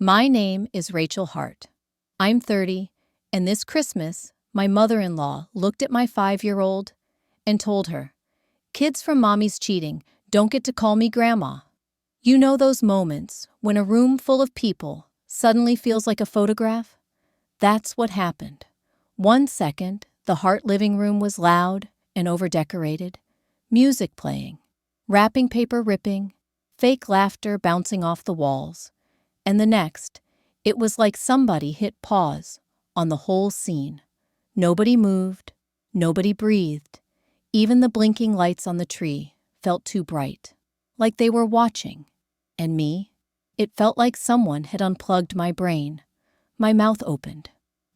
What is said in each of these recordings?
My name is Rachel Hart. I'm 30, and this Christmas, my mother-in-law looked at my 5-year-old and told her, "Kids from mommy's cheating don't get to call me grandma." You know those moments when a room full of people suddenly feels like a photograph? That's what happened. 1 second, the Hart living room was loud and overdecorated, music playing, wrapping paper ripping, fake laughter bouncing off the walls. And the next, it was like somebody hit pause on the whole scene. Nobody moved, nobody breathed. Even the blinking lights on the tree felt too bright, like they were watching. And me? It felt like someone had unplugged my brain. My mouth opened,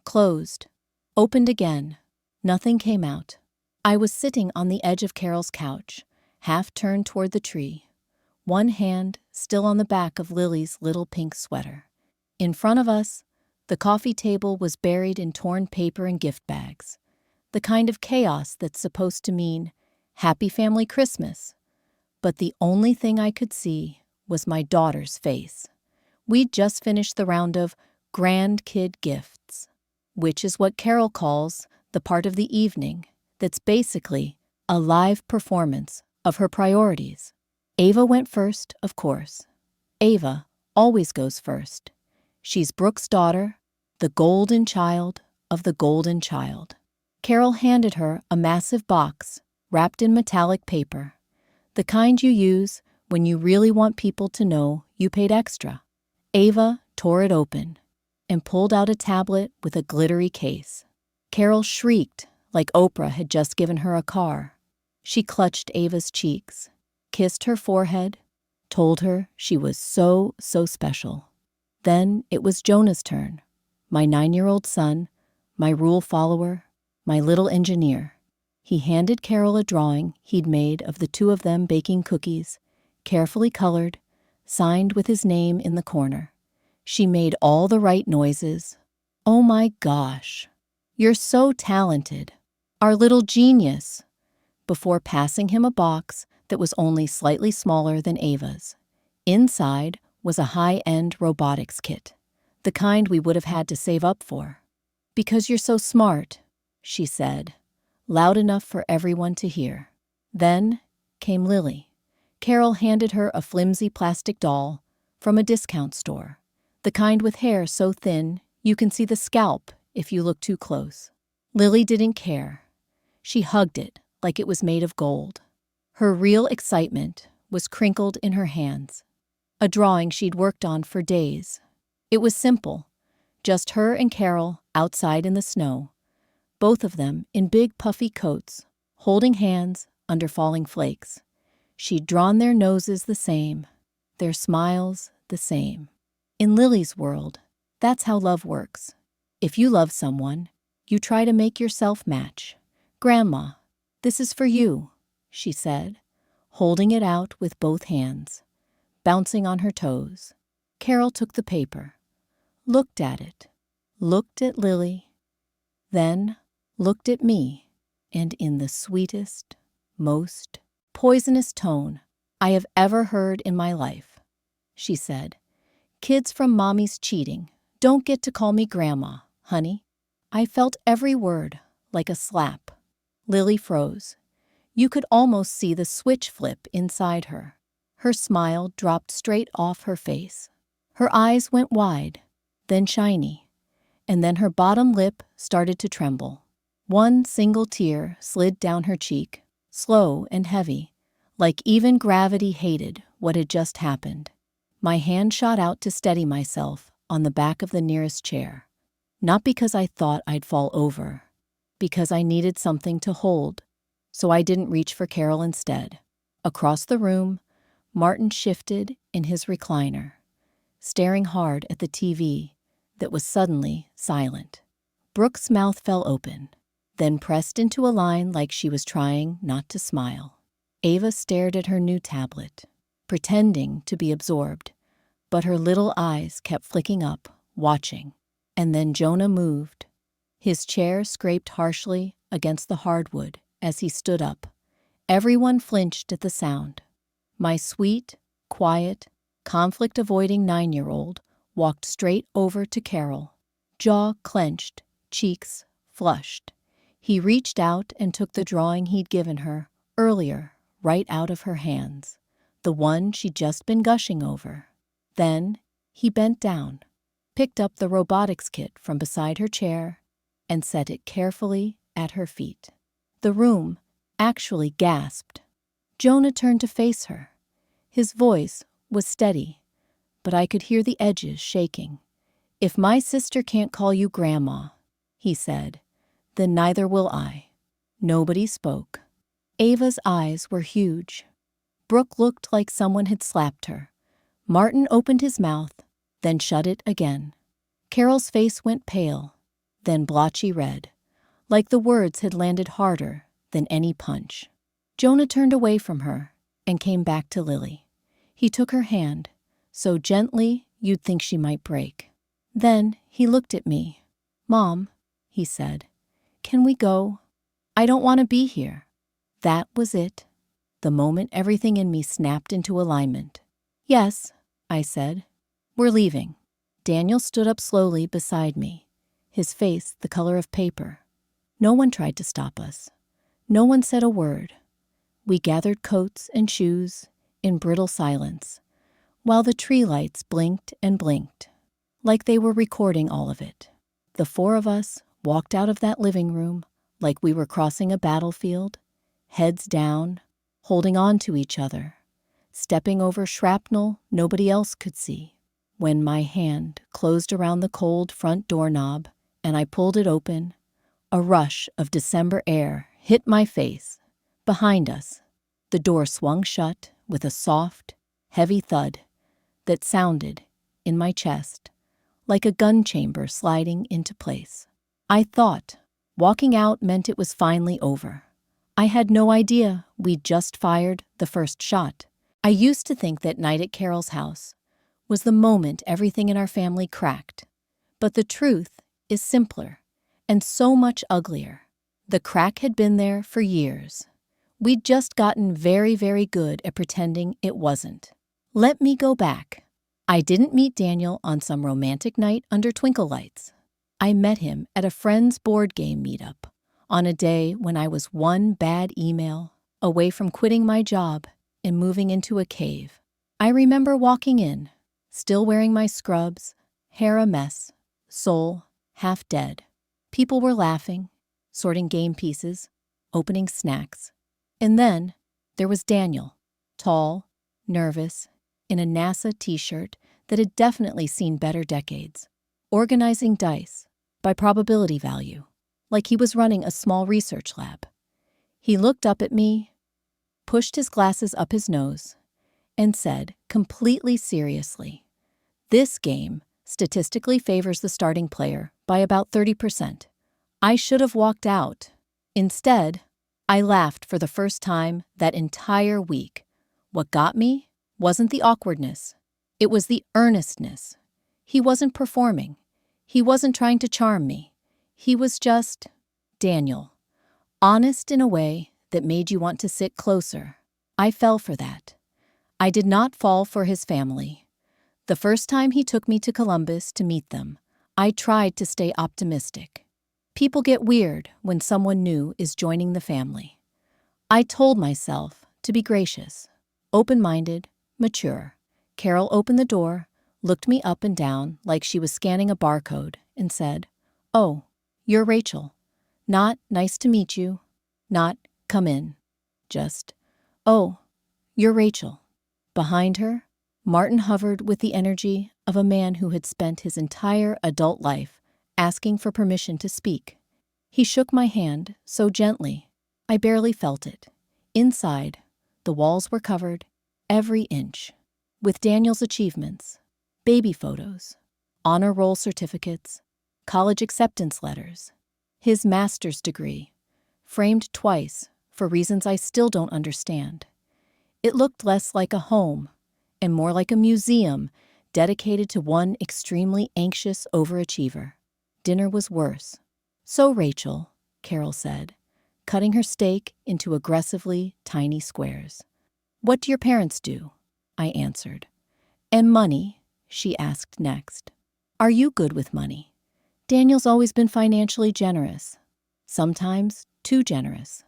closed, opened again. Nothing came out. I was sitting on the edge of Carol's couch, half turned toward the tree, one hand still on the back of Lily's little pink sweater. In front of us, the coffee table was buried in torn paper and gift bags, the kind of chaos that's supposed to mean Happy Family Christmas. But the only thing I could see was my daughter's face. We'd just finished the round of grand kid gifts, which is what Carol calls the part of the evening that's basically a live performance of her priorities. Ava went first, of course. Ava always goes first. She's Brooke's daughter, the golden child of the golden child. Carol handed her a massive box wrapped in metallic paper, the kind you use when you really want people to know you paid extra. Ava tore it open and pulled out a tablet with a glittery case. Carol shrieked like Oprah had just given her a car. She clutched Ava's cheeks, kissed her forehead, told her she was so special. Then it was Jonah's turn, my 9-year-old son, my rule follower, my little engineer. He handed Carol a drawing he'd made of the two of them baking cookies, carefully colored, signed with his name in the corner. She made all the right noises. "Oh my gosh, you're so talented. Our little genius," before passing him a box that was only slightly smaller than Ava's. Inside was a high-end robotics kit, the kind we would have had to save up for. "Because you're so smart," she said, loud enough for everyone to hear. Then came Lily. Carol handed her a flimsy plastic doll from a discount store, the kind with hair so thin you can see the scalp if you look too close. Lily didn't care. She hugged it like it was made of gold. Her real excitement was crinkled in her hands, a drawing she'd worked on for days. It was simple, just her and Carol outside in the snow, both of them in big puffy coats, holding hands under falling flakes. She'd drawn their noses the same, their smiles the same. In Lily's world, that's how love works. If you love someone, you try to make yourself match. "Grandma, this is for you," she said, holding it out with both hands, bouncing on her toes. Carol took the paper, looked at it, looked at Lily, then looked at me, and in the sweetest, most poisonous tone I have ever heard in my life, she said, "Kids from mommy's cheating don't get to call me grandma, honey." I felt every word like a slap. Lily froze. You could almost see the switch flip inside her. Her smile dropped straight off her face. Her eyes went wide, then shiny, and then her bottom lip started to tremble. One single tear slid down her cheek, slow and heavy, like even gravity hated what had just happened. My hand shot out to steady myself on the back of the nearest chair, not because I thought I'd fall over, because I needed something to hold, so I didn't reach for Carol instead. Across the room, Martin shifted in his recliner, staring hard at the TV that was suddenly silent. Brooke's mouth fell open, then pressed into a line like she was trying not to smile. Ava stared at her new tablet, pretending to be absorbed, but her little eyes kept flicking up, watching. And then Jonah moved. His chair scraped harshly against the hardwood as he stood up. Everyone flinched at the sound. My sweet, quiet, conflict-avoiding 9-year-old walked straight over to Carol, jaw clenched, cheeks flushed. He reached out and took the drawing he'd given her earlier right out of her hands, the one she'd just been gushing over. Then he bent down, picked up the robotics kit from beside her chair, and set it carefully at her feet. The room actually gasped. Jonah turned to face her. His voice was steady, but I could hear the edges shaking. "If my sister can't call you Grandma," he said, "then neither will I." Nobody spoke. Ava's eyes were huge. Brooke looked like someone had slapped her. Martin opened his mouth, then shut it again. Carol's face went pale, then blotchy red, like the words had landed harder than any punch. Jonah turned away from her and came back to Lily. He took her hand, so gently you'd think she might break. Then he looked at me. "Mom," he said, "can we go? I don't want to be here." That was it. The moment everything in me snapped into alignment. "Yes," I said. "We're leaving." Daniel stood up slowly beside me, his face the color of paper. No one tried to stop us. No one said a word. We gathered coats and shoes in brittle silence, while the tree lights blinked and blinked, like they were recording all of it. The four of us walked out of that living room like we were crossing a battlefield, heads down, holding on to each other, stepping over shrapnel nobody else could see. When my hand closed around the cold front doorknob and I pulled it open, a rush of December air hit my face. Behind us, the door swung shut with a soft, heavy thud that sounded in my chest like a gun chamber sliding into place. I thought walking out meant it was finally over. I had no idea we'd just fired the first shot. I used to think that night at Carol's house was the moment everything in our family cracked. But the truth is simpler and so much uglier. The crack had been there for years. We'd just gotten very, very good at pretending it wasn't. Let me go back. I didn't meet Daniel on some romantic night under twinkle lights. I met him at a friend's board game meetup on a day when I was one bad email away from quitting my job and moving into a cave. I remember walking in, still wearing my scrubs, hair a mess, soul half dead. People were laughing, sorting game pieces, opening snacks. And then there was Daniel, tall, nervous, in a NASA t-shirt that had definitely seen better decades, organizing dice by probability value, like he was running a small research lab. He looked up at me, pushed his glasses up his nose, and said completely seriously, "This game statistically favors the starting player by about 30%. I should have walked out. Instead, I laughed for the first time that entire week. What got me wasn't the awkwardness. It was the earnestness. He wasn't performing. He wasn't trying to charm me. He was just Daniel, honest in a way that made you want to sit closer. I fell for that. I did not fall for his family. The first time he took me to Columbus to meet them, I tried to stay optimistic. People get weird when someone new is joining the family. I told myself to be gracious, open-minded, mature. Carol opened the door, looked me up and down like she was scanning a barcode, and said, "Oh, you're Rachel. Not nice to meet you. Not come in. Just, oh, you're Rachel." Behind her, Martin hovered with the energy of a man who had spent his entire adult life asking for permission to speak. He shook my hand so gently, I barely felt it. Inside, the walls were covered, every inch, with Daniel's achievements, baby photos, honor roll certificates, college acceptance letters, his master's degree, framed twice for reasons I still don't understand. It looked less like a home and more like a museum dedicated to one extremely anxious overachiever. Dinner was worse. "So, Rachel," Carol said, cutting her steak into aggressively tiny squares. "What do your parents do?" I answered. "And money," she asked next. Are you good with money? Daniel's always been financially generous. Sometimes too generous.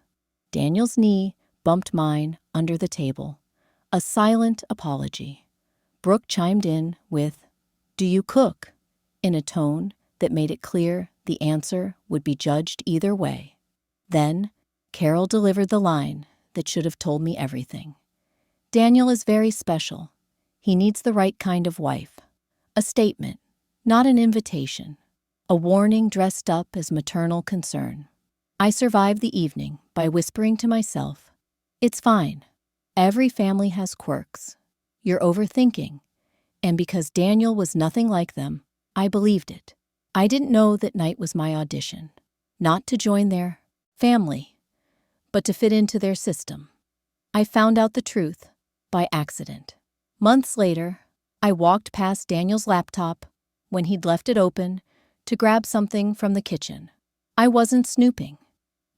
Daniel's knee bumped mine under the table. A silent apology. Brooke chimed in with, "Do you cook?" in a tone that made it clear the answer would be judged either way. Then, Carol delivered the line that should have told me everything. Daniel is very special. He needs the right kind of wife. A statement, not an invitation. A warning dressed up as maternal concern. I survived the evening by whispering to myself, "It's fine. Every family has quirks. You're overthinking." And because Daniel was nothing like them, I believed it. I didn't know that night was my audition. Not to join their family, but to fit into their system. I found out the truth by accident. Months later, I walked past Daniel's laptop when he'd left it open to grab something from the kitchen. I wasn't snooping.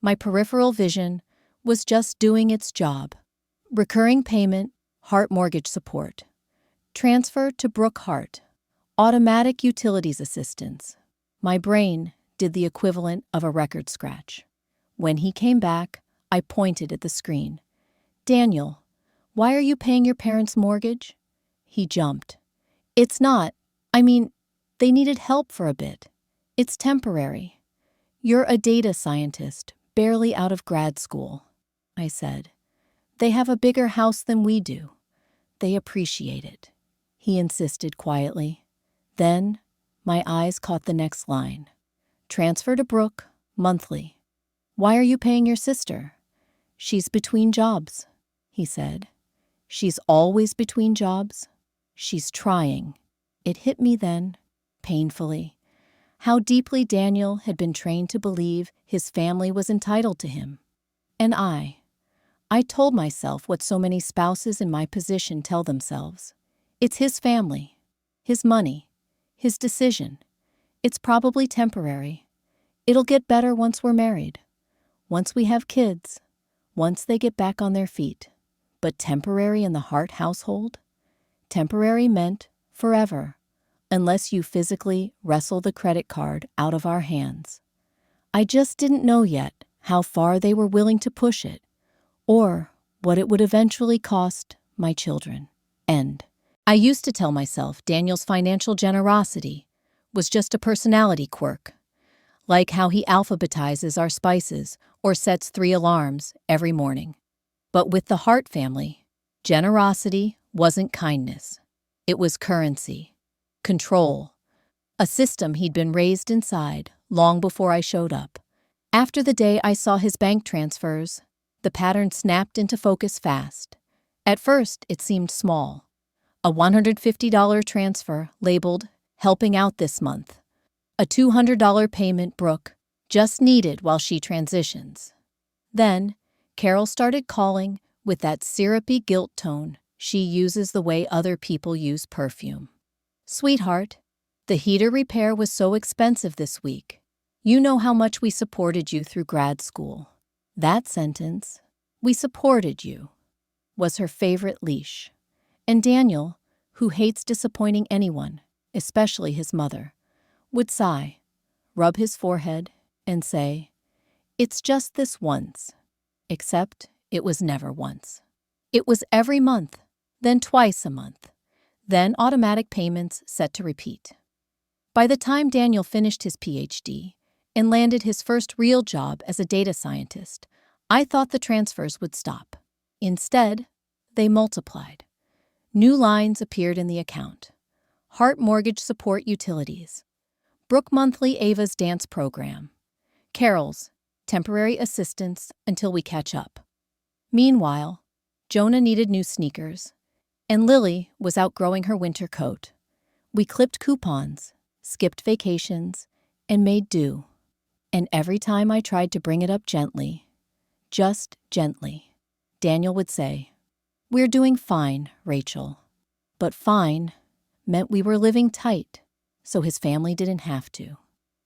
My peripheral vision was just doing its job. Recurring payment, Hart mortgage support. Transfer to Brooke Hart. Automatic utilities assistance. My brain did the equivalent of a record scratch. When he came back, I pointed at the screen. "Daniel, why are you paying your parents' mortgage?" He jumped. "It's not. They needed help for a bit. It's temporary. You're a data scientist, barely out of grad school," I said. "They have a bigger house than we do. They appreciate it," he insisted quietly. Then, my eyes caught the next line. "Transfer to Brooke, monthly." "Why are you paying your sister?" "She's between jobs," he said. "She's always between jobs. She's trying." It hit me then, painfully, how deeply Daniel had been trained to believe his family was entitled to him. And I told myself what so many spouses in my position tell themselves. It's his family, his money, his decision. It's probably temporary. It'll get better once we're married, once we have kids, once they get back on their feet. But temporary in the Hart household? Temporary meant forever, unless you physically wrestle the credit card out of our hands. I just didn't know yet how far they were willing to push it, or what it would eventually cost my children. I used to tell myself Daniel's financial generosity was just a personality quirk, like how he alphabetizes our spices or sets 3 alarms every morning. But with the Hart family, generosity wasn't kindness. It was currency, control, a system he'd been raised inside long before I showed up. After the day I saw his bank transfers, the pattern snapped into focus fast. At first, it seemed small. A $150 transfer labeled "Helping Out This Month." A $200 payment Brooke just needed while she transitions. Then, Carol started calling with that syrupy guilt tone she uses the way other people use perfume. "Sweetheart, the heater repair was so expensive this week. You know how much we supported you through grad school." That sentence, "we supported you," was her favorite leash. And Daniel, who hates disappointing anyone, especially his mother, would sigh, rub his forehead, and say, "It's just this once." Except it was never once. It was every month, then twice a month, then automatic payments set to repeat. By the time Daniel finished his PhD and landed his first real job as a data scientist, I thought the transfers would stop. Instead, they multiplied. New lines appeared in the account. Hart mortgage support utilities. Brooke monthly Ava's dance program. Carol's temporary assistance until we catch up. Meanwhile, Jonah needed new sneakers, and Lily was outgrowing her winter coat. We clipped coupons, skipped vacations, and made do. And every time I tried to bring it up gently, just gently, Daniel would say, "We're doing fine, Rachel." But fine meant we were living tight, so his family didn't have to.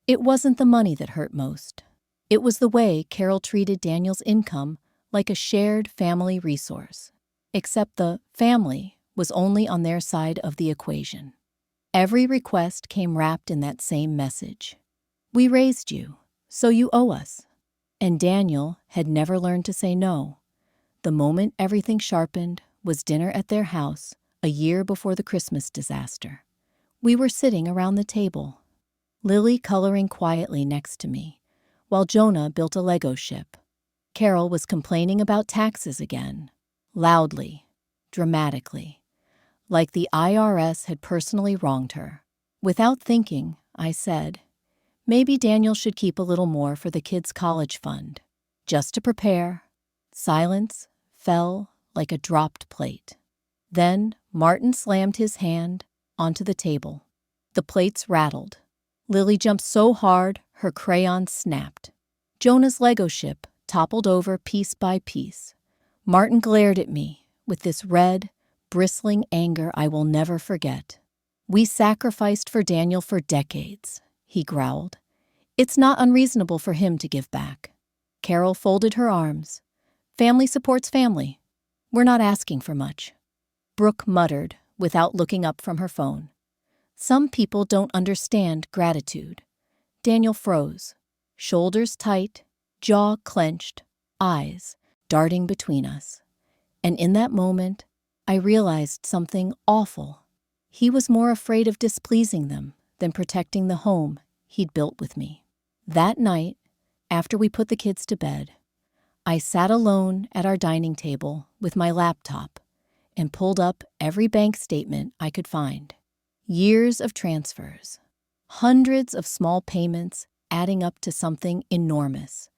It wasn't the money that hurt most. It was the way Carol treated Daniel's income like a shared family resource, except the family was only on their side of the equation. Every request came wrapped in that same message. We raised you, so you owe us. And Daniel had never learned to say no. The moment everything sharpened was dinner at their house a year before the Christmas disaster. We were sitting around the table, Lily coloring quietly next to me, while Jonah built a Lego ship. Carol was complaining about taxes again, loudly, dramatically, like the IRS had personally wronged her. Without thinking, I said, maybe Daniel should keep a little more for the kids' college fund, just to prepare. Silence fell like a dropped plate. Then Martin slammed his hand onto the table. The plates rattled. Lily jumped so hard, her crayon snapped. Jonah's Lego ship toppled over piece by piece. Martin glared at me with this red, bristling anger I will never forget. We sacrificed for Daniel for decades, he growled. It's not unreasonable for him to give back. Carol folded her arms. Family supports family. We're not asking for much. Brooke muttered without looking up from her phone. Some people don't understand gratitude. Daniel froze, shoulders tight, jaw clenched, eyes darting between us. And in that moment, I realized something awful. He was more afraid of displeasing them than protecting the home he'd built with me. That night, after we put the kids to bed, I sat alone at our dining table with my laptop and pulled up every bank statement I could find. Years of transfers, hundreds of small payments adding up to something enormous.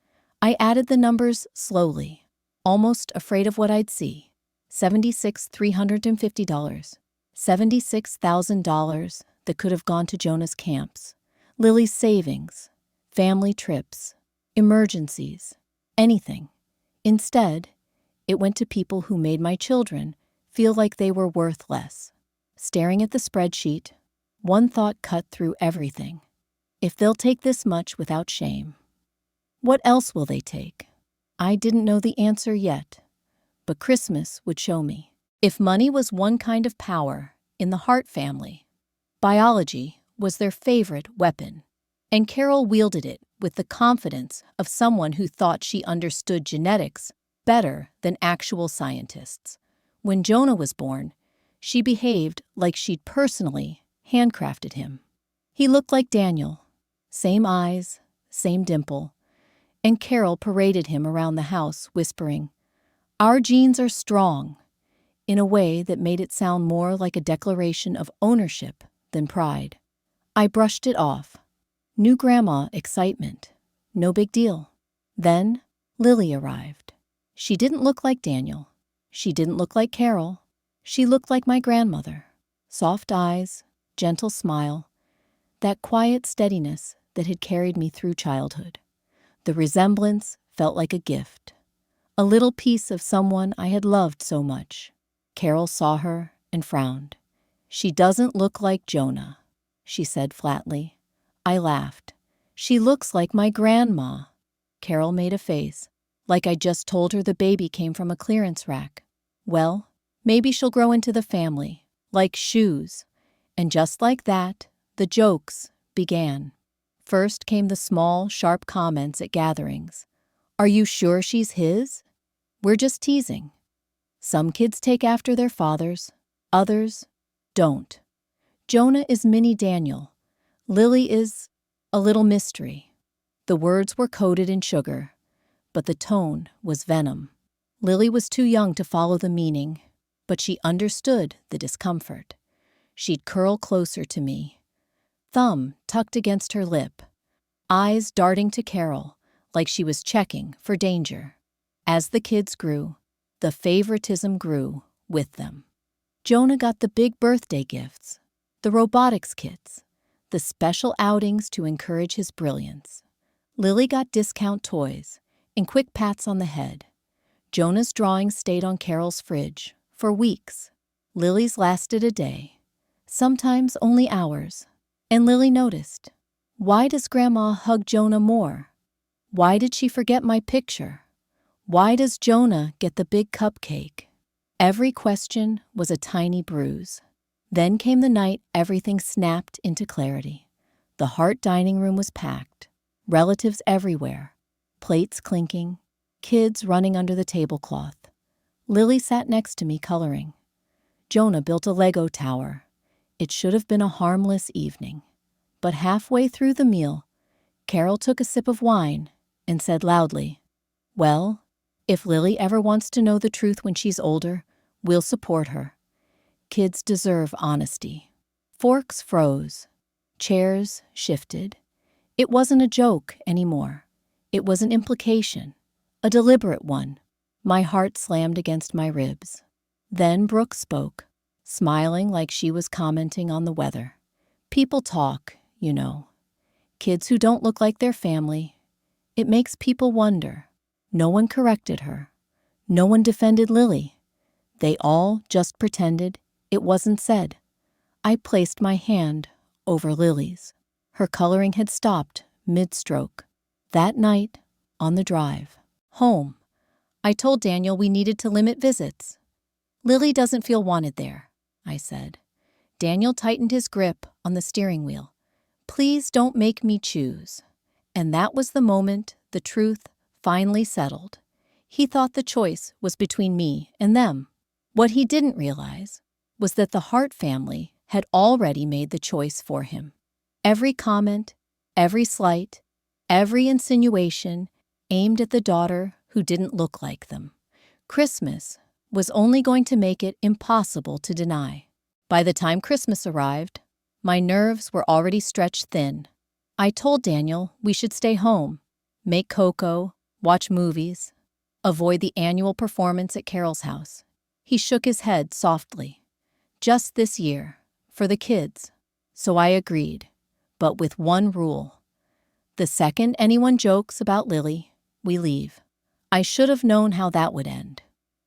I added the numbers slowly, almost afraid of what I'd see. $76,350, $76,000 that could have gone to Jonah's camps, Lily's savings, family trips, emergencies, anything. Instead, it went to people who made my children feel like they were worth less. Staring at the spreadsheet, one thought cut through everything. If they'll take this much without shame, what else will they take? I didn't know the answer yet, but Christmas would show me. If money was one kind of power in the Hart family, biology was their favorite weapon, and Carol wielded it with the confidence of someone who thought she understood genetics better than actual scientists. When Jonah was born, she behaved like she'd personally handcrafted him. He looked like Daniel, same eyes, same dimple, and Carol paraded him around the house, whispering, "Our genes are strong," in a way that made it sound more like a declaration of ownership than pride. I brushed it off. New grandma excitement. No big deal. Then Lily arrived. She didn't look like Daniel. She didn't look like Carol. She looked like my grandmother. Soft eyes, gentle smile, that quiet steadiness that had carried me through childhood. The resemblance felt like a gift. A little piece of someone I had loved so much. Carol saw her and frowned. "She doesn't look like Jonah," she said flatly. I laughed. "She looks like my grandma." Carol made a face, like I just told her the baby came from a clearance rack. Well, maybe she'll grow into the family, like shoes. And just like that, the jokes began. First came the small, sharp comments at gatherings. "Are you sure she's his? We're just teasing." Some kids take after their fathers, others don't. Jonah is mini Daniel. Lily is a little mystery. The words were coated in sugar, but the tone was venom. Lily was too young to follow the meaning, but she understood the discomfort. She'd curl closer to me, thumb tucked against her lip, eyes darting to Carol like she was checking for danger. As the kids grew, the favoritism grew with them. Jonah got the big birthday gifts, the robotics kits, the special outings to encourage his brilliance. Lily got discount toys and quick pats on the head. Jonah's drawings stayed on Carol's fridge for weeks. Lily's lasted a day, sometimes only hours. And Lily noticed. Why does Grandma hug Jonah more? Why did she forget my picture? Why does Jonah get the big cupcake? Every question was a tiny bruise. Then came the night everything snapped into clarity. The Hart dining room was packed, relatives everywhere, plates clinking, kids running under the tablecloth. Lily sat next to me coloring. Jonah built a Lego tower. It should have been a harmless evening. But halfway through the meal, Carol took a sip of wine and said loudly, "Well, if Lily ever wants to know the truth when she's older, we'll support her. Kids deserve honesty." Forks froze. Chairs shifted. It wasn't a joke anymore. It was an implication, a deliberate one. My heart slammed against my ribs. Then Brooke spoke, smiling like she was commenting on the weather. "People talk, you know. Kids who don't look like their family. It makes people wonder." No one corrected her. No one defended Lily. They all just pretended it wasn't said. I placed my hand over Lily's. Her coloring had stopped mid-stroke. That night, on the drive home, I told Daniel we needed to limit visits. "Lily doesn't feel wanted there," I said. Daniel tightened his grip on the steering wheel. "Please don't make me choose." And that was the moment the truth finally settled. He thought the choice was between me and them. What he didn't realize was that the Hart family had already made the choice for him. Every comment, every slight, every insinuation aimed at the daughter who didn't look like them. Christmas was only going to make it impossible to deny. By the time Christmas arrived, my nerves were already stretched thin. I told Daniel we should stay home, make cocoa, watch movies, avoid the annual performance at Carol's house. He shook his head softly. "Just this year, for the kids." So I agreed, but with one rule. The second anyone jokes about Lily, we leave. I should have known how that would end.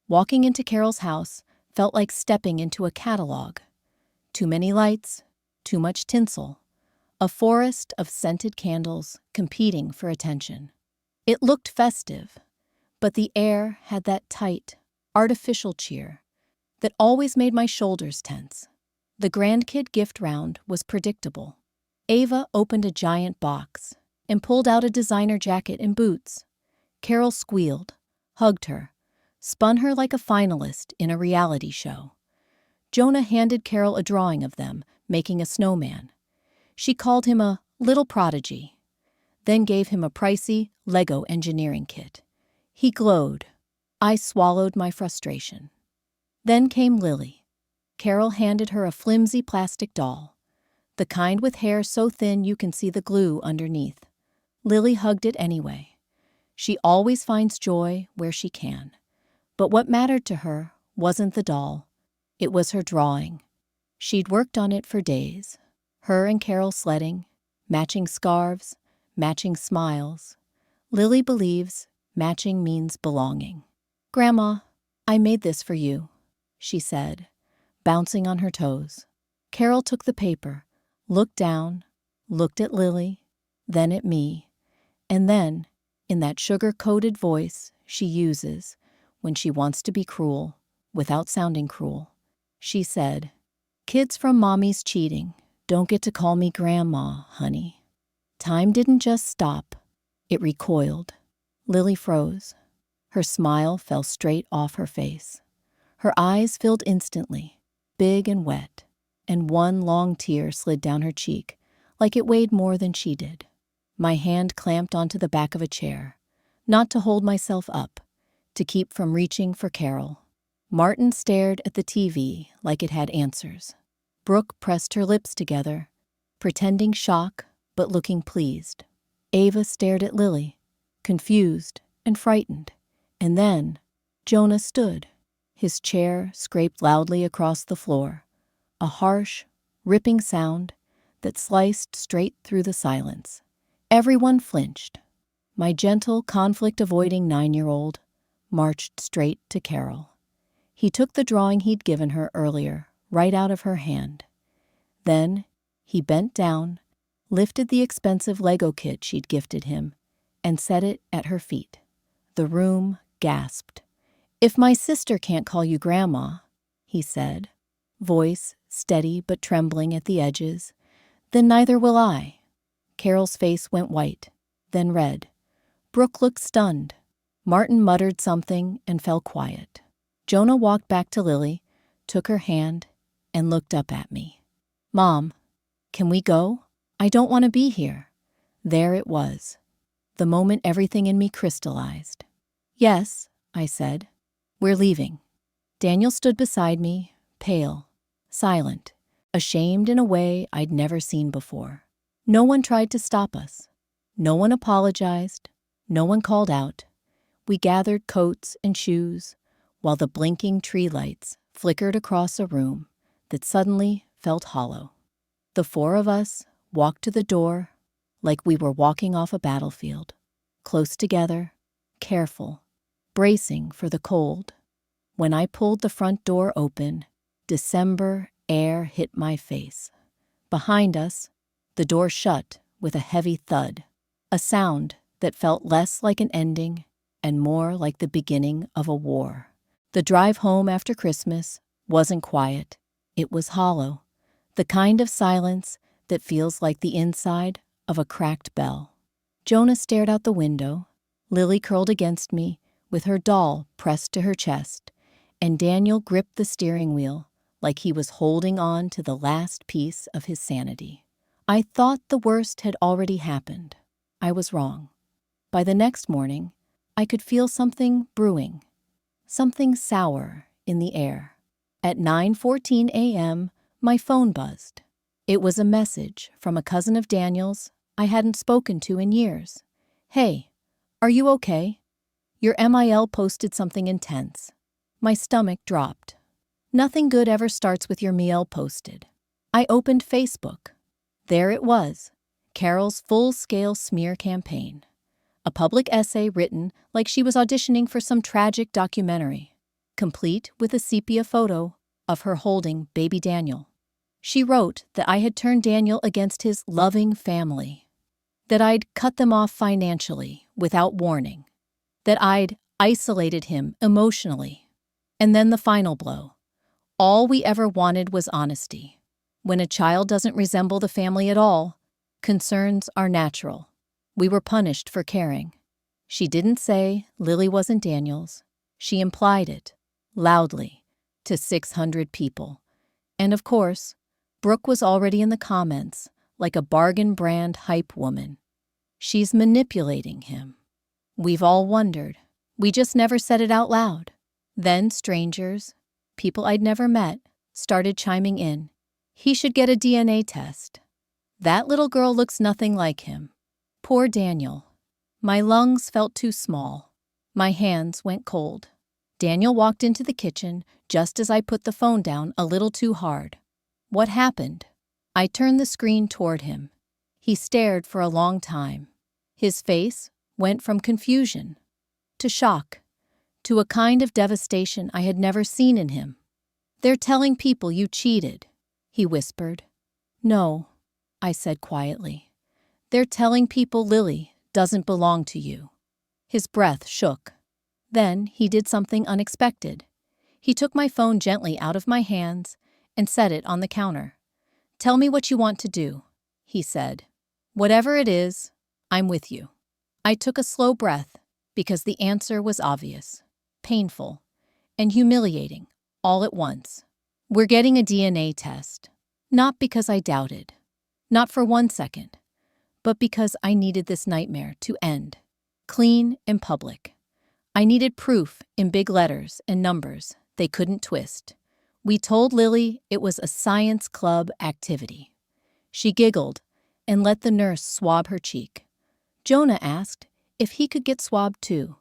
Walking into Carol's house felt like stepping into a catalog. Too many lights, too much tinsel, a forest of scented candles competing for attention. It looked festive, but the air had that tight, artificial cheer that always made my shoulders tense. The grandkid gift round was predictable. Ava opened a giant box and pulled out a designer jacket and boots. Carol squealed, hugged her, spun her like a finalist in a reality show. Jonah handed Carol a drawing of them making a snowman. She called him a little prodigy, then gave him a pricey Lego engineering kit. He glowed. I swallowed my frustration. Then came Lily. Carol handed her a flimsy plastic doll, the kind with hair so thin you can see the glue underneath. Lily hugged it anyway. She always finds joy where she can. But what mattered to her wasn't the doll. It was her drawing. She'd worked on it for days. Her and Carol sledding, matching scarves, matching smiles. Lily believes matching means belonging. "Grandma, I made this for you," she said, bouncing on her toes. Carol took the paper, looked down, looked at Lily, then at me, and then, in that sugar-coated voice she uses when she wants to be cruel without sounding cruel, she said, "Kids from mommy's cheating don't get to call me Grandma, honey." Time didn't just stop. It recoiled. Lily froze. Her smile fell straight off her face. Her eyes filled instantly, big and wet, and one long tear slid down her cheek like it weighed more than she did. My hand clamped onto the back of a chair, not to hold myself up, to keep from reaching for Carol. Martin stared at the TV like it had answers. Brooke pressed her lips together, pretending shock but looking pleased. Ava stared at Lily, confused and frightened. And then Jonah stood. His chair scraped loudly across the floor, a harsh, ripping sound that sliced straight through the silence. Everyone flinched. My gentle, conflict-avoiding 9-year-old marched straight to Carol. He took the drawing he'd given her earlier right out of her hand. Then he bent down, lifted the expensive Lego kit she'd gifted him, and set it at her feet. The room gasped. "If my sister can't call you Grandma," he said, voice steady but trembling at the edges. Then neither will I. Carol's face went white, then red. Brooke looked stunned. Martin muttered something and fell quiet. Jonah walked back to Lily, took her hand, and looked up at me. "Mom, can we go? I don't want to be here." There it was, the moment everything in me crystallized. "Yes," I said. "We're leaving." Daniel stood beside me, pale, silent, ashamed in a way I'd never seen before. No one tried to stop us. No one apologized. No one called out. We gathered coats and shoes, while the blinking tree lights flickered across a room that suddenly felt hollow. The four of us walked to the door like we were walking off a battlefield, close together, careful, bracing for the cold. When I pulled the front door open, December air hit my face. Behind us, the door shut with a heavy thud, a sound that felt less like an ending and more like the beginning of a war. The drive home after Christmas wasn't quiet. It was hollow, the kind of silence that feels like the inside of a cracked bell. Jonah stared out the window, Lily curled against me with her doll pressed to her chest, and Daniel gripped the steering wheel like he was holding on to the last piece of his sanity. I thought the worst had already happened. I was wrong. By the next morning, I could feel something brewing, something sour in the air. At 9:14 a.m., my phone buzzed. It was a message from a cousin of Daniel's I hadn't spoken to in years. "Hey, are you okay? Your MIL posted something intense." My stomach dropped. Nothing good ever starts with your MIL posted. I opened Facebook. There it was, Carol's full-scale smear campaign. A public essay written like she was auditioning for some tragic documentary, complete with a sepia photo of her holding baby Daniel. She wrote that I had turned Daniel against his loving family, that I'd cut them off financially without warning, that I'd isolated him emotionally. And then the final blow. All we ever wanted was honesty. When a child doesn't resemble the family at all, concerns are natural. We were punished for caring. She didn't say Lily wasn't Daniel's. She implied it, loudly, to 600 people. And of course, Brooke was already in the comments, like a bargain brand hype woman. She's manipulating him. We've all wondered. We just never said it out loud. Then strangers, people I'd never met, started chiming in. He should get a DNA test. That little girl looks nothing like him. Poor Daniel. My lungs felt too small. My hands went cold. Daniel walked into the kitchen just as I put the phone down a little too hard. "What happened?" I turned the screen toward him. He stared for a long time. His face went from confusion to shock, to a kind of devastation I had never seen in him. "They're telling people you cheated," he whispered. "No," I said quietly. "They're telling people Lily doesn't belong to you." His breath shook. Then he did something unexpected. He took my phone gently out of my hands and set it on the counter. "Tell me what you want to do," he said. "Whatever it is, I'm with you." I took a slow breath because the answer was obvious, painful, and humiliating all at once. "We're getting a DNA test." Not because I doubted, not for 1 second, but because I needed this nightmare to end, clean and public. I needed proof in big letters and numbers they couldn't twist. We told Lily it was a science club activity. She giggled and let the nurse swab her cheek. Jonah asked if he could get swabbed too.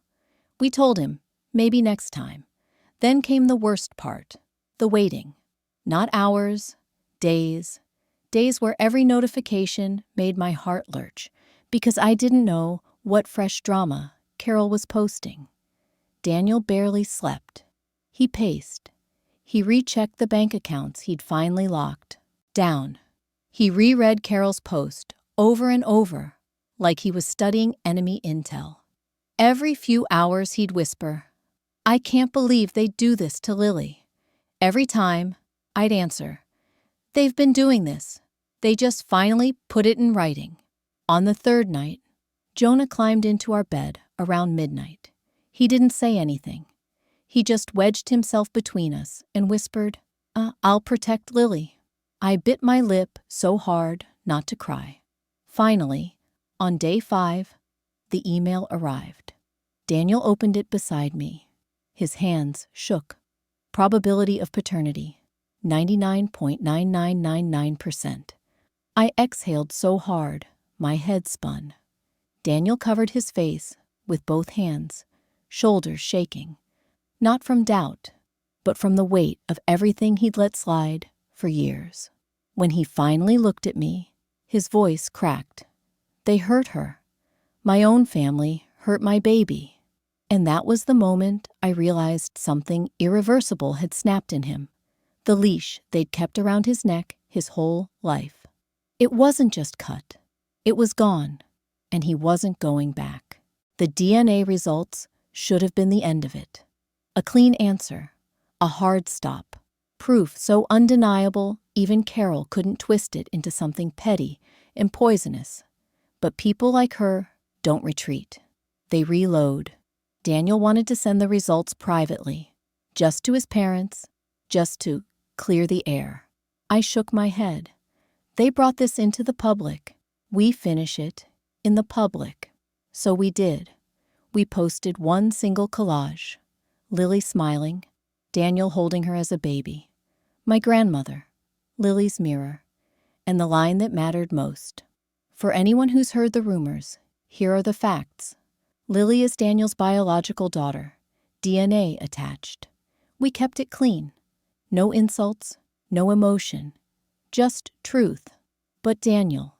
We told him, maybe next time. Then came the worst part, the waiting. Not hours, days where every notification made my heart lurch because I didn't know what fresh drama Carol was posting. Daniel barely slept. He paced. He rechecked the bank accounts he'd finally locked down. He reread Carol's post over and over, like he was studying enemy intel. Every few hours he'd whisper, "I can't believe they'd do this to Lily." Every time, I'd answer, They've been doing this. They just finally put it in writing. On the third night, Jonah climbed into our bed around midnight. He didn't say anything. He just wedged himself between us and whispered, I'll protect Lily. I bit my lip so hard not to cry. Finally, on day 5, the email arrived. Daniel opened it beside me. His hands shook. Probability of paternity, 99.9999%. I exhaled so hard, my head spun. Daniel covered his face with both hands, shoulders shaking. Not from doubt, but from the weight of everything he'd let slide for years. When he finally looked at me, his voice cracked. They hurt her. My own family hurt my baby. And that was the moment I realized something irreversible had snapped in him. The leash they'd kept around his neck his whole life. It wasn't just cut. It was gone, and he wasn't going back. The DNA results should have been the end of it. A clean answer, a hard stop. Proof so undeniable even Carol couldn't twist it into something petty and poisonous. But people like her don't retreat. They reload. Daniel wanted to send the results privately, just to his parents, just to clear the air. I shook my head. They brought this into the public. We finish it in the public. So we did. We posted one single collage. Lily smiling, Daniel holding her as a baby, my grandmother, Lily's mirror, and the line that mattered most. For anyone who's heard the rumors, here are the facts. Lily is Daniel's biological daughter, DNA attached. We kept it clean. No insults, no emotion, just truth. But Daniel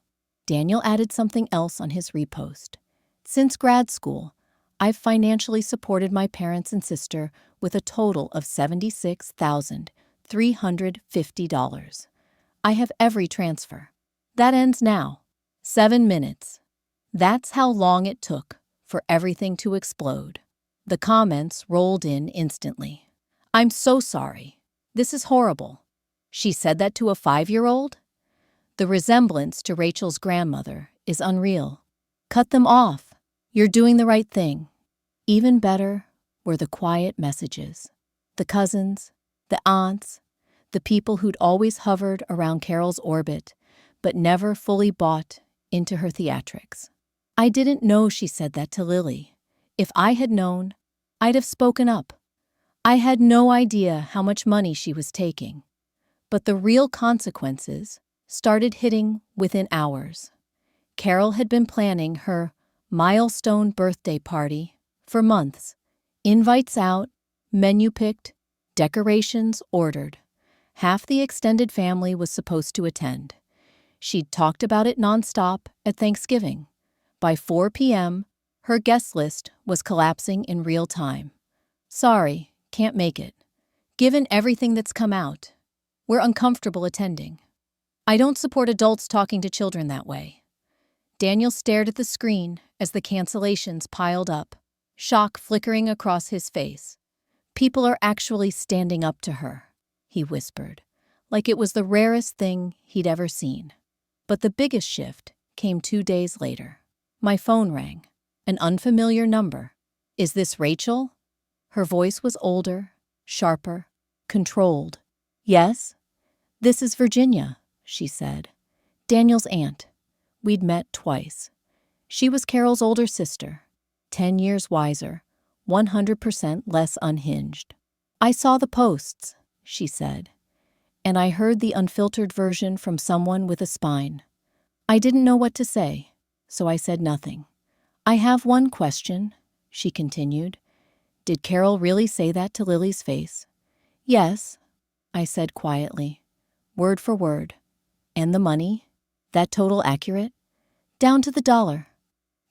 added something else on his repost. Since grad school, I've financially supported my parents and sister with a total of $76,350. I have every transfer. That ends now. 7 minutes. That's how long it took for everything to explode. The comments rolled in instantly. I'm so sorry. This is horrible. She said that to a 5-year-old? The resemblance to Rachel's grandmother is unreal. Cut them off. You're doing the right thing. Even better were the quiet messages. The cousins, the aunts, the people who'd always hovered around Carol's orbit, but never fully bought into her theatrics. I didn't know she said that to Lily. If I had known, I'd have spoken up. I had no idea how much money she was taking. But the real consequences started hitting within hours. Carol had been planning her milestone birthday party for months. Invites out, menu picked, decorations ordered. Half the extended family was supposed to attend. She'd talked about it nonstop at Thanksgiving. By 4 p.m., her guest list was collapsing in real time. Sorry, can't make it. Given everything that's come out, we're uncomfortable attending. I don't support adults talking to children that way. Daniel stared at the screen as the cancellations piled up, shock flickering across his face. People are actually standing up to her, he whispered, like it was the rarest thing he'd ever seen. But the biggest shift came 2 days later. My phone rang. An unfamiliar number. Is this Rachel? Her voice was older, sharper, controlled. Yes? This is Virginia, she said. Daniel's aunt. We'd met twice. She was Carol's older sister, 10 years wiser, 100% less unhinged. I saw the posts, she said, and I heard the unfiltered version from someone with a spine. I didn't know what to say, so I said nothing. I have one question, she continued. Did Carol really say that to Lily's face? Yes, I said quietly, word for word. And the money? That total accurate? Down to the dollar.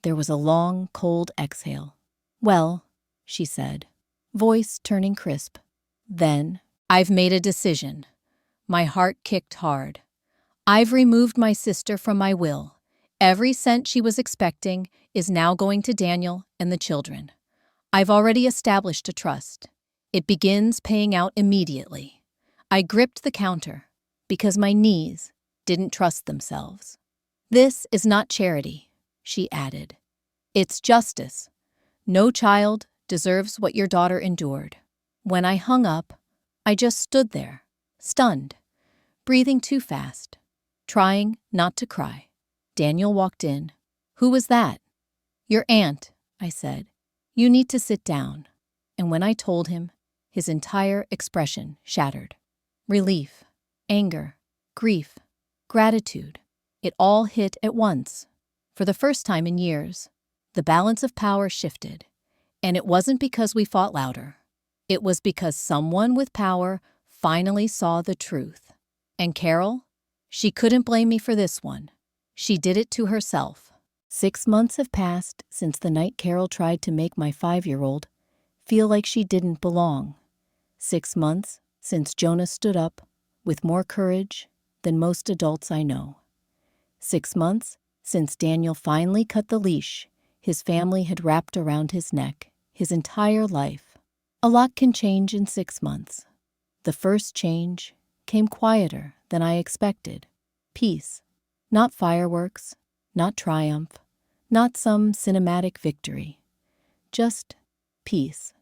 There was a long, cold exhale. Well, she said, voice turning crisp. Then, I've made a decision. My heart kicked hard. I've removed my sister from my will. Every cent she was expecting is now going to Daniel and the children. I've already established a trust. It begins paying out immediately. I gripped the counter. because my knees didn't trust themselves. This is not charity, she added. It's justice. No child deserves what your daughter endured. When I hung up, I just stood there, stunned, breathing too fast, trying not to cry. Daniel walked in. Who was that? Your aunt, I said. You need to sit down. And when I told him, his entire expression shattered. Relief, anger, grief, gratitude. It all hit at once. For the first time in years, the balance of power shifted. And it wasn't because we fought louder. It was because someone with power finally saw the truth. And Carol? She couldn't blame me for this one. She did it to herself. 6 months have passed since the night Carol tried to make my 5-year-old feel like she didn't belong. 6 months since Jonah stood up with more courage than most adults I know. 6 months since Daniel finally cut the leash his family had wrapped around his neck his entire life. A lot can change in 6 months. The first change came quieter than I expected. Peace. Not fireworks, not triumph, not some cinematic victory. Just peace.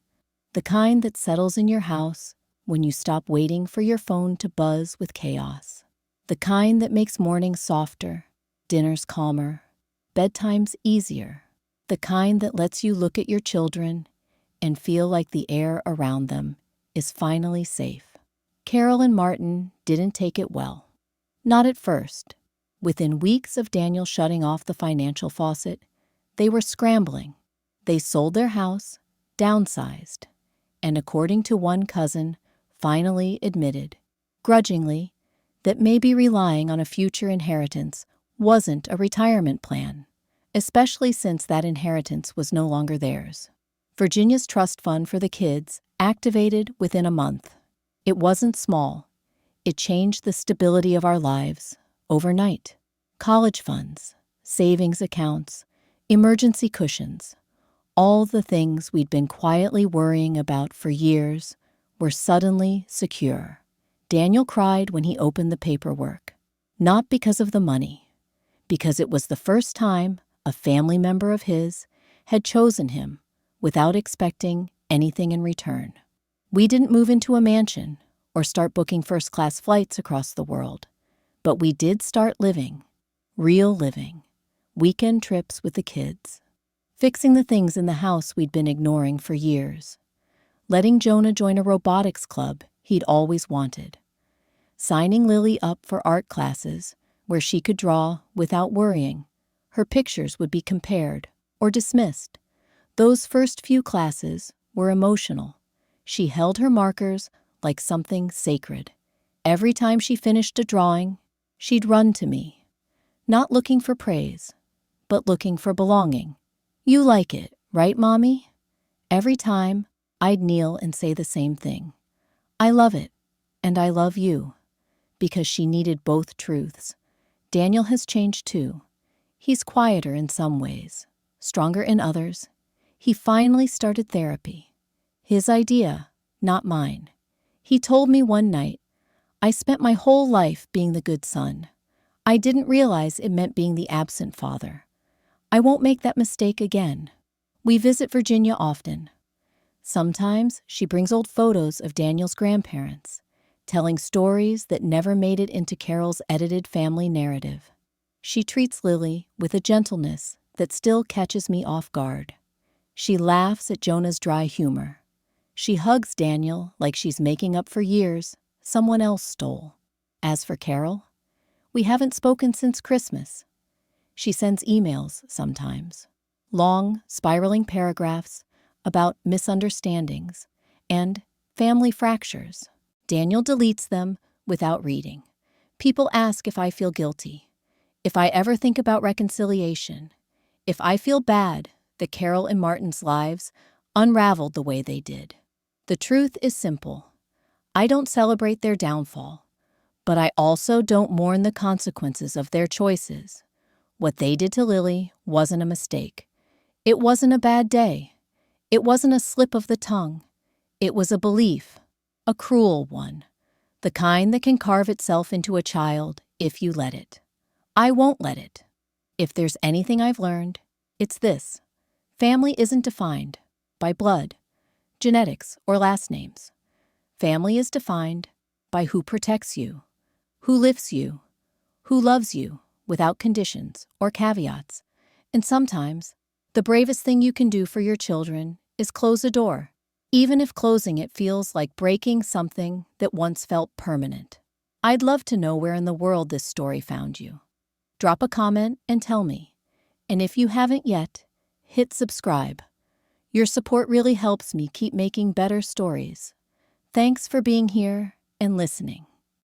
The kind that settles in your house when you stop waiting for your phone to buzz with chaos. The kind that makes mornings softer, dinners calmer, bedtimes easier. The kind that lets you look at your children and feel like the air around them is finally safe. Carol and Martin didn't take it well. Not at first. Within weeks of Daniel shutting off the financial faucet, they were scrambling. They sold their house, downsized, and according to one cousin, finally admitted, grudgingly, that maybe relying on a future inheritance wasn't a retirement plan, especially since that inheritance was no longer theirs. Virginia's trust fund for the kids activated within a month. It wasn't small. It changed the stability of our lives overnight. College funds, savings accounts, emergency cushions, all the things we'd been quietly worrying about for years were suddenly secure. Daniel cried when he opened the paperwork, not because of the money, because it was the first time a family member of his had chosen him without expecting anything in return. We didn't move into a mansion or start booking first-class flights across the world, but we did start living, real living, weekend trips with the kids, fixing the things in the house we'd been ignoring for years, letting Jonah join a robotics club he'd always wanted, signing Lily up for art classes where she could draw without worrying her pictures would be compared or dismissed. Those first few classes were emotional. She held her markers like something sacred. Every time she finished a drawing, she'd run to me, not looking for praise, but looking for belonging. You like it, right, Mommy? Every time, I'd kneel and say the same thing. I love it, and I love you, because she needed both truths. Daniel has changed too. He's quieter in some ways, stronger in others. He finally started therapy. His idea, not mine. He told me one night, I spent my whole life being the good son. I didn't realize it meant being the absent father. I won't make that mistake again. We visit Virginia often. Sometimes she brings old photos of Daniel's grandparents, telling stories that never made it into Carol's edited family narrative. She treats Lily with a gentleness that still catches me off guard. She laughs at Jonah's dry humor. She hugs Daniel like she's making up for years someone else stole. As for Carol, we haven't spoken since Christmas. She sends emails sometimes, long, spiraling paragraphs about misunderstandings and family fractures. Daniel deletes them without reading. People ask if I feel guilty, if I ever think about reconciliation, if I feel bad that Carol and Martin's lives unraveled the way they did. The truth is simple. I don't celebrate their downfall, but I also don't mourn the consequences of their choices. What they did to Lily wasn't a mistake. It wasn't a bad day. It wasn't a slip of the tongue. It was a belief, a cruel one. the kind that can carve itself into a child if you let it. I won't let it. If there's anything I've learned, it's this. Family isn't defined by blood, genetics, or last names. Family is defined by who protects you, who lifts you, who loves you without conditions or caveats. And sometimes, the bravest thing you can do for your children is close a door, even if closing it feels like breaking something that once felt permanent. I'd love to know where in the world this story found you. Drop a comment and tell me. And if you haven't yet, hit subscribe. Your support really helps me keep making better stories. Thanks for being here and listening.